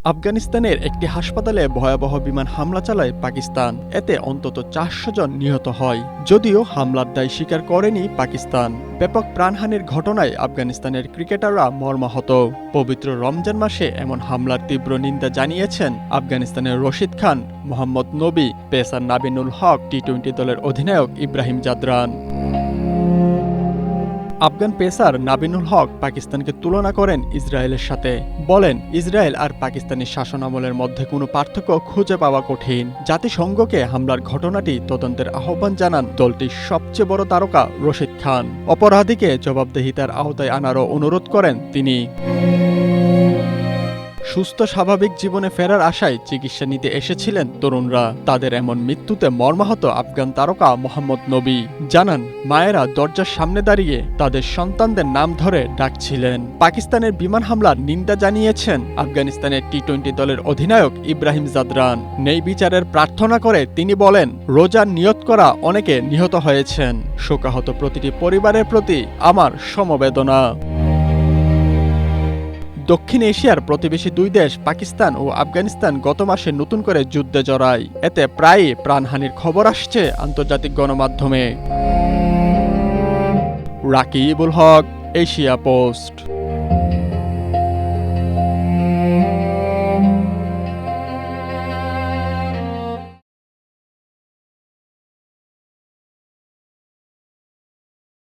আফগানিস্তানের একটি হাসপাতালে ভয়াবহ বিমান হামলা চালায় পাকিস্তান। এতে অন্তত 400 জন নিহত হয়। যদিও হামলার দায় স্বীকার করেনি পাকিস্তান। ব্যাপক প্রাণহানির ঘটনায় আফগানিস্তানের ক্রিকেটাররা মর্মাহত। পবিত্র রমজান মাসে এমন হামলার তীব্র নিন্দা জানিয়েছেন আফগানিস্তানের রশিদ খান, মোহাম্মদ নবী, পেসার নাবিনুল হক, টি-20 দলের অধিনায়ক ইব্রাহিম জাদরান। আফগান পেসার নাবিনুল হক পাকিস্তানকে তুলনা করেন ইসরায়েলের সাথে। বলেন, ইসরায়েল আর পাকিস্তানি শাসনামলের মধ্যে কোনো পার্থক্য খুঁজে পাওয়া কঠিন। জাতিসংঘকে হামলার ঘটনাটি তদন্তের আহ্বান জানান দলটির সবচেয়ে বড় তারকা রশিদ খান। অপরাধীকে জবাবদিহিতার আওতায় আনারও অনুরোধ করেন তিনি। সুস্থ স্বাভাবিক জীবনে ফেরার আশায় চিকিৎসা নিতে এসেছিলেন তরুণরা। তাদের এমন মৃত্যুতে মর্মাহত আফগান তারকা মোহাম্মদ নবী জানান, মায়েরা দরজার সামনে দাঁড়িয়ে তাদের সন্তানদের নাম ধরে ডাকছিলেন। পাকিস্তানের বিমান হামলার নিন্দা জানিয়েছেন আফগানিস্তানের টি-20 দলের অধিনায়ক ইব্রাহিম জাদরান। ন্যায় বিচারের প্রার্থনা করে তিনি বলেন, রোজার নিয়ত করা অনেকে নিহত হয়েছেন। শোকাহত প্রতিটি পরিবারের প্রতি আমার সমবেদনা। দক্ষিণ এশিয়ার প্রতিবেশী দুই দেশ পাকিস্তান ও আফগানিস্তান গত মাসে নতুন করে যুদ্ধে জড়ায়। এতে প্রায়ই প্রাণহানির খবর আসছে আন্তর্জাতিক গণমাধ্যমে। রাকিবুল হক, এশিয়া পোস্ট।